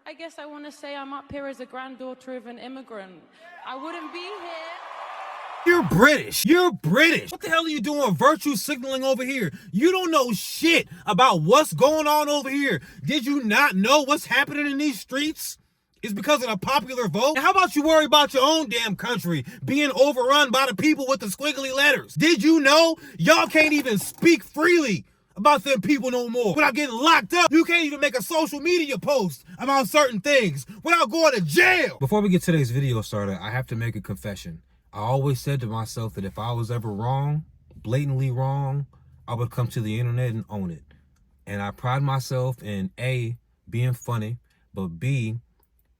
I guess I want to say I'm up here as a granddaughter of an immigrant. I wouldn't be here. You're British. You're British. What the hell are you doing virtue signaling over here? You don't know shit about what's going on over here. Did you not know what's happening in these streets? It's because of the popular vote. And how about you worry about your own damn country being overrun by the people with the squiggly letters? Did you know y'all can't even speak freely about them people no more without getting locked up? You can't even make a social media post about certain things without going to jail. Before we get today's video started, I have to make a confession. I always said to myself that if I was ever wrong, blatantly wrong, I would come to the internet and own it. And I pride myself in A, being funny, but B,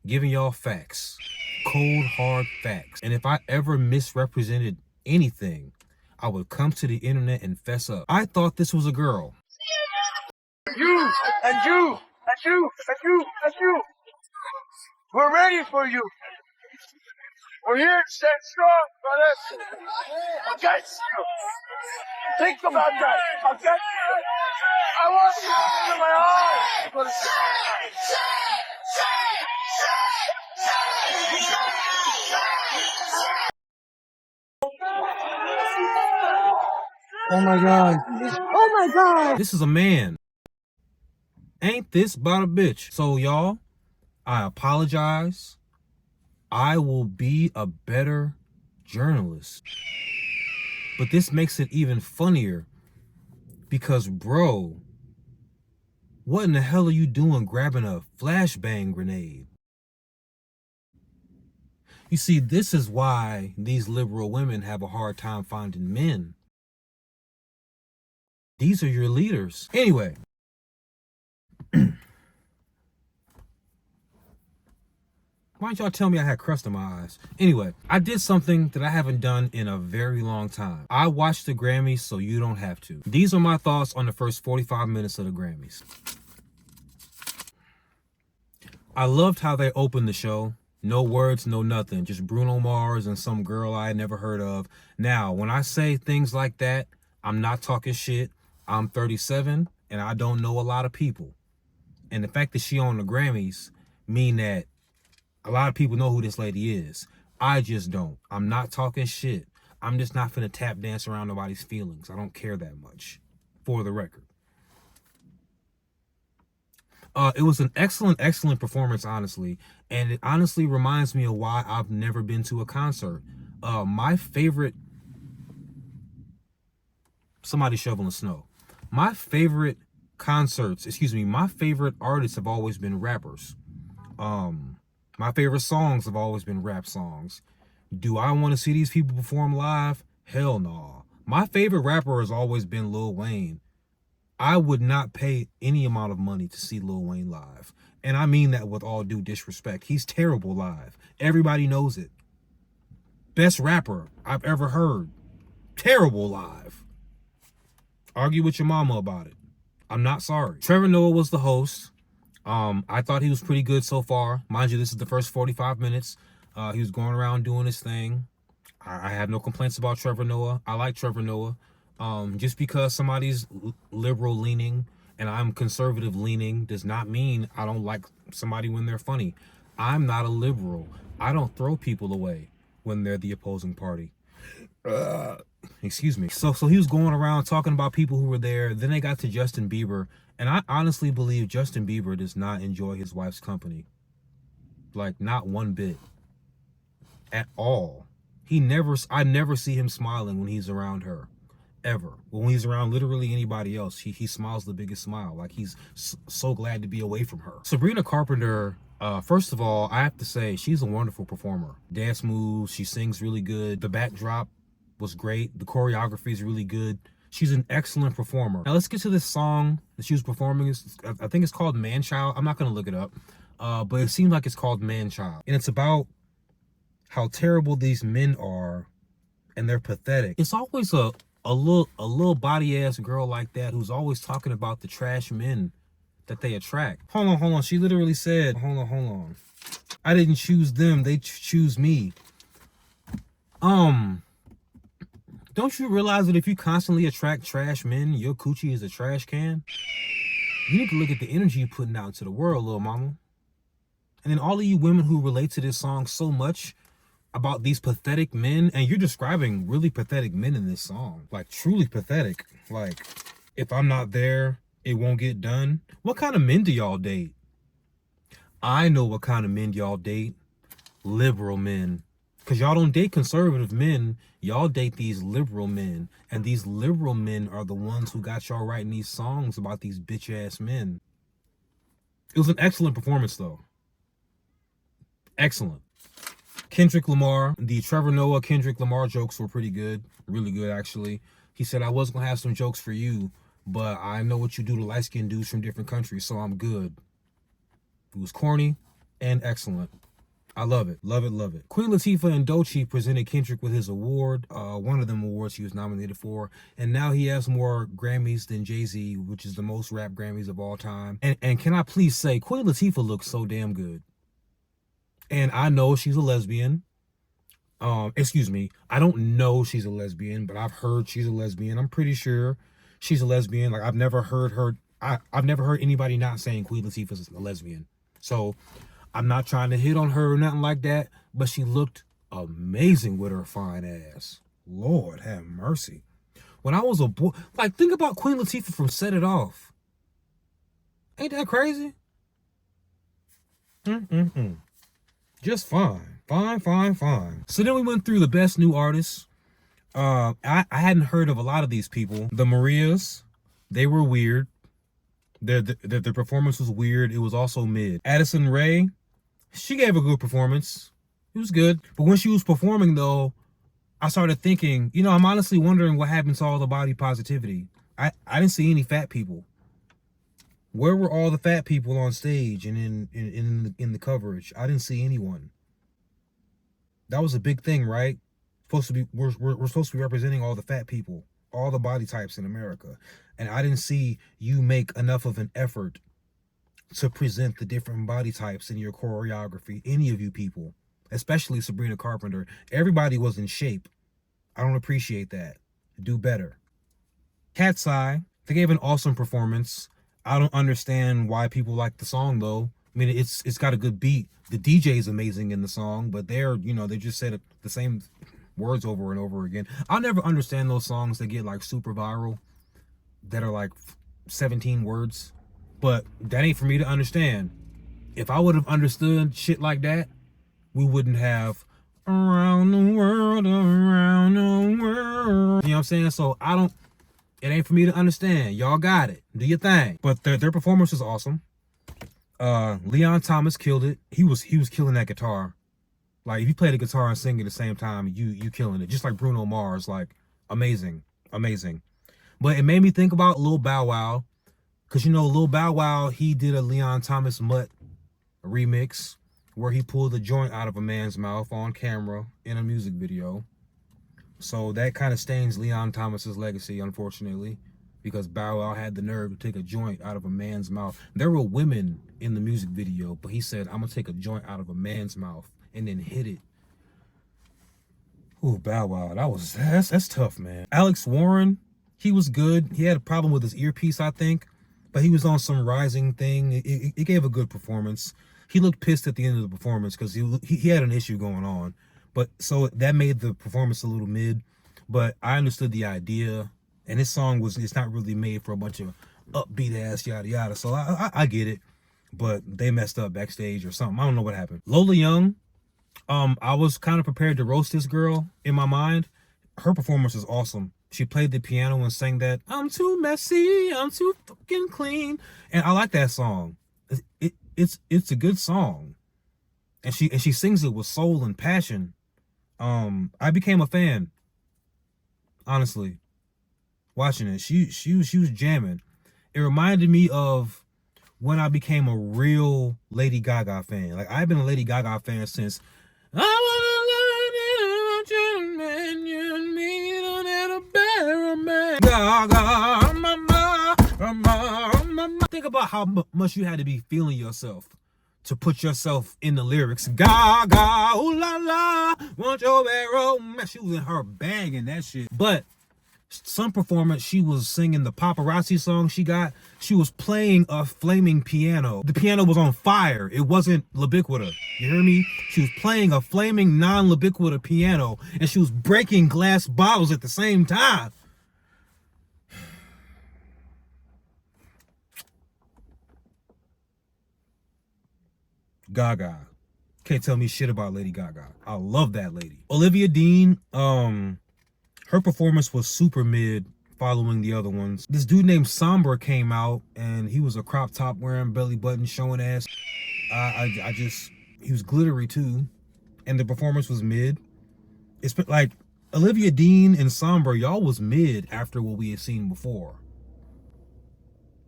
giving y'all facts, cold, hard facts. And if I ever misrepresented anything, I would come to the internet and fess up. I thought this was a girl. You, and you, and you, and you, and you. We're ready for you. We're here to stand strong, brothers. Against you. Think about that. Against you. I want you to in my eyes. Oh my God. Oh my God. This is a man. Ain't this about a bitch? So y'all, I apologize. I will be a better journalist. But this makes it even funnier because, bro, what in the hell are you doing grabbing a flashbang grenade? You see, this is why these liberal women have a hard time finding men. These are your leaders. Anyway. Why don't y'all tell me I had crust in my eyes? Anyway, I did something that I haven't done in a very long time. I watched the Grammys so you don't have to. These are my thoughts on the first 45 minutes of the Grammys. I loved how they opened the show. No words, no nothing. Just Bruno Mars and some girl I had never heard of. Now, when I say things like that, I'm not talking shit. I'm 37 and I don't know a lot of people. And the fact that she on the Grammys mean that a lot of people know who this lady is. I just don't. I'm not talking shit. I'm just not finna tap dance around nobody's feelings. I don't care that much, for the record. It was an excellent performance, honestly. And it honestly reminds me of why I've never been to a concert. My favorite... Somebody shoveling snow. My favorite concerts, my favorite artists have always been rappers. My favorite songs have always been rap songs. Do I want to see these people perform live? Hell no. My favorite rapper has always been Lil Wayne. I would not pay any amount of money to see Lil Wayne live. And I mean that with all due disrespect. He's terrible live. Everybody knows it. Best rapper I've ever heard. Terrible live. Argue with your mama about it. I'm not sorry. Trevor Noah was the host. I thought he was pretty good so far. Mind you, this is the first 45 minutes. He was going around doing his thing. I have no complaints about Trevor Noah. I like Trevor Noah. Just because somebody's liberal leaning and I'm conservative leaning does not mean I don't like somebody when they're funny. I'm not a liberal. I don't throw people away when they're the opposing party. Excuse me. So he was going around talking about people who were there. Then they got to Justin Bieber. And I honestly believe Justin Bieber does not enjoy his wife's company. Like, not one bit. At all. I never see him smiling when he's around her. Ever. When he's around literally anybody else, he smiles the biggest smile. Like, he's so glad to be away from her. Sabrina Carpenter, first of all, I have to say, she's a wonderful performer. Dance moves, she sings really good. The backdrop was great. The choreography is really good. She's an excellent performer. Now let's get to this song that she was performing. I think it's called Man Child. I'm not going to look it up. But it seems like it's called Man Child. And it's about how terrible these men are and they're pathetic. It's always a little body ass girl like that who's always talking about the trash men that they attract. Hold on. She literally said, hold on. I didn't choose them. They choose me. Don't you realize that if you constantly attract trash men, your coochie is a trash can? You need to look at the energy you're putting out into the world, little mama. And then all of you women who relate to this song so much about these pathetic men, and you're describing really pathetic men in this song, like truly pathetic. Like, if I'm not there, it won't get done. What kind of men do y'all date? I know what kind of men y'all date. Liberal men. Because y'all don't date conservative men. Y'all date these liberal men. And these liberal men are the ones who got y'all writing these songs about these bitch ass men. It was an excellent performance though. Excellent. Kendrick Lamar, the Trevor Noah Kendrick Lamar jokes were pretty good. Really good actually. He said, I was going to have some jokes for you, but I know what you do to light-skinned dudes from different countries, so I'm good. It was corny and excellent. I love it. Love it, love it. Queen Latifah and Doechii presented Kendrick with his award. One of them awards he was nominated for. And now he has more Grammys than Jay-Z, which is the most rap Grammys of all time. And can I please say, Queen Latifah looks so damn good. And I know she's a lesbian. Excuse me. I don't know she's a lesbian, but I've heard she's a lesbian. I'm pretty sure she's a lesbian. Like, I've never heard her. I've never heard anybody not saying Queen Latifah's a lesbian. So I'm not trying to hit on her or nothing like that, but she looked amazing with her fine ass. Lord have mercy. When I was a boy, like, think about Queen Latifah from Set It Off. Ain't that crazy? Just fine. Fine. So then we went through the best new artists. I hadn't heard of a lot of these people. The Marias, they were weird. Their performance was weird. It was also mid. Addison Rae, she gave a good performance. It was good. But when she was performing, though, I started thinking, you know, I'm honestly wondering what happened to all the body positivity. I didn't see any fat people. Where were all the fat people on stage and in the coverage? I didn't see anyone. That was a big thing, right? We're supposed to be representing all the fat people, all the body types in America. And I didn't see you make enough of an effort to present the different body types in your choreography. Any of you people, especially Sabrina Carpenter. Everybody was in shape. I don't appreciate that. Do better. Katseye, they gave an awesome performance. I don't understand why people like the song though. I mean, it's got a good beat. The DJ is amazing in the song, but they just said the same words over and over again. I'll never understand those songs that get like super viral, that are like 17 words, but that ain't for me to understand. If I would have understood shit like that, we wouldn't have around the world. You know what I'm saying? So it ain't for me to understand. Y'all got it. Do your thing. But their performance was awesome. Leon Thomas killed it. He was killing that guitar. Like, if you play the guitar and sing at the same time, you killing it. Just like Bruno Mars. Like, amazing. But it made me think about Lil Bow Wow. Because, you know, Lil Bow Wow, he did a Leon Thomas Mutt remix where he pulled a joint out of a man's mouth on camera in a music video. So that kind of stains Leon Thomas's legacy, unfortunately, because Bow Wow had the nerve to take a joint out of a man's mouth. There were women in the music video, but he said, I'm going to take a joint out of a man's mouth and then hit it. Ooh, Bow Wow, that's tough, man. Alex Warren, he was good. He had a problem with his earpiece, I think, but he was on some rising thing. It gave a good performance. He looked pissed at the end of the performance because he had an issue going on. But so that made the performance a little mid, but I understood the idea, and this song it's not really made for a bunch of upbeat ass yada yada. So I get it, but they messed up backstage or something. I don't know what happened. Lola Young, I was kind of prepared to roast this girl in my mind. Her performance was awesome. She played the piano and sang that I'm too messy, I'm too fucking clean, and I like that song. It's a good song, and she sings it with soul and passion. I became a fan, honestly, watching it. She was jamming. It reminded me of when I became a real Lady Gaga fan. Like, I've been a Lady Gaga fan since I wanna learn it, you and me don't have a better man. Gaga, mama. Think about how much you had to be feeling yourself to put yourself in the lyrics. Gaga, ooh la la, want your bad romance. She was in her bag and that shit. But some performance, she was singing the paparazzi song she got. She was playing a flaming piano. The piano was on fire. It wasn't Libiquita. You hear me? She was playing a flaming non-Libiquita piano, and she was breaking glass bottles at the same time. Gaga. Can't tell me shit about Lady Gaga. I love that lady. Olivia Dean, her performance was super mid following the other ones. This dude named Sombr came out, and he was a crop top wearing, belly button showing ass. He was glittery too, and the performance was mid. It's been like Olivia Dean and Sombr, y'all was mid after what we had seen before.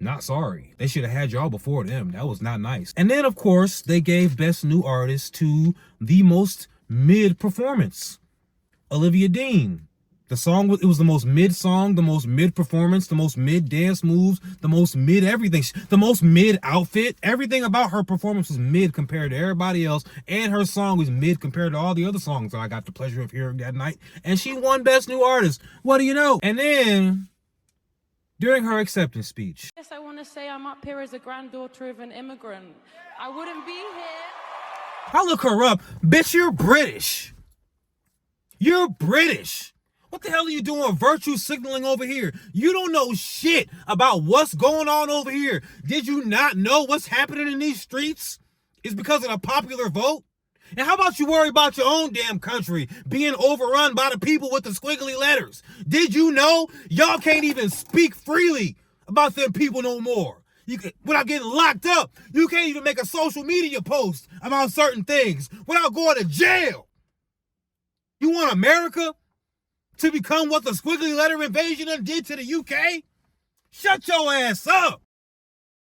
Not sorry. They should have had y'all before them. That was not nice. And then, of course, they gave Best New Artist to the most mid performance, Olivia Dean. The song, it was the most mid song, the most mid performance, the most mid dance moves, the most mid everything, the most mid outfit. Everything about her performance was mid compared to everybody else, and her song was mid compared to all the other songs that I got the pleasure of hearing that night. And she won Best New Artist. What do you know? And then, during her acceptance speech, Yes, I want to say I'm up here as a granddaughter of an immigrant. I wouldn't be here. I look her up. Bitch, you're British. You're British. What the hell are you doing virtue signaling over here? You don't know shit about what's going on over here. Did you not know what's happening in these streets is because of the popular vote? And how about you worry about your own damn country being overrun by the people with the squiggly letters? Did you know y'all can't even speak freely about them people no more? Without getting locked up, you can't even make a social media post about certain things without going to jail. You want America to become what the squiggly letter invasion did to the UK? Shut your ass up.